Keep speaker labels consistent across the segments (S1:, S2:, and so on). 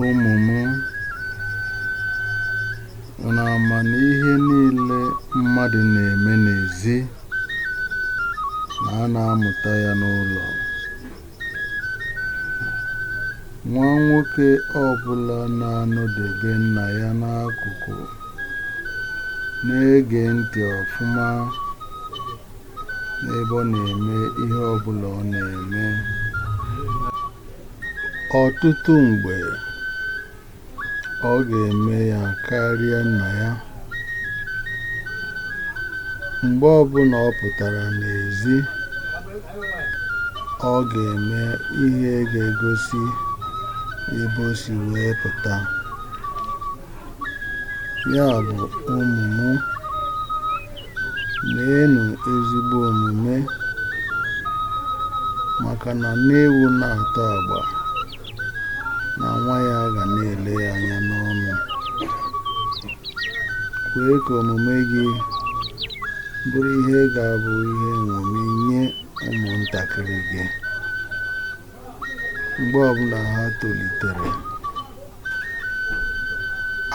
S1: Ụmụ m, unu ama na ihe niile mmadụ na-eme n'ezi na a na-amụta ya n'ụlọ? Nwa nwoke ọbụla na-anọdebe nna ya n'akụkụ na-ege ntị ọfụma n'ebe ọ na-eme ihe ọbụla ọ na-eme. Ọtụtụ mgbe, ọ ga-eme ya karịa nna ya. Mgbe ọbụla ọ pụtara n'ezi, ọ ga-eme ihe ga-egosi ebe o si wee pụta. Ya bụ, ụmụ m, meenụ ezigbo omume, maka na nne ewu na-atọ agba na nwa ya ga na-ele ya anya n'ọnụ. Kwee ka omume gị bụrụ ihe ga-abụ ihe nṅomi nye ụmụntakịrị gị. Mgbe ọbụla ha tolitere,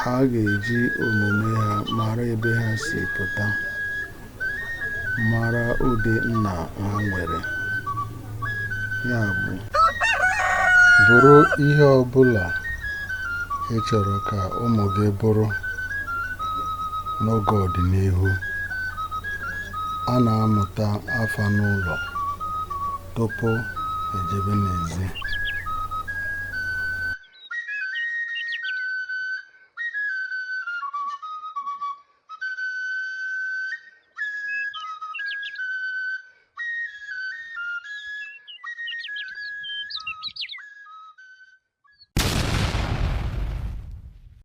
S1: ha ga-eji omume ha mara ebe ha si pụta, mara ụdị nna ha nwere. Ya bụ, bụrụ ihe ọbụla ị chọrọ ka ụmụ gị bụrụ n'oge ọdịnihu. A na-amụta afa n'ụlọ tupu ejebe n'ezi.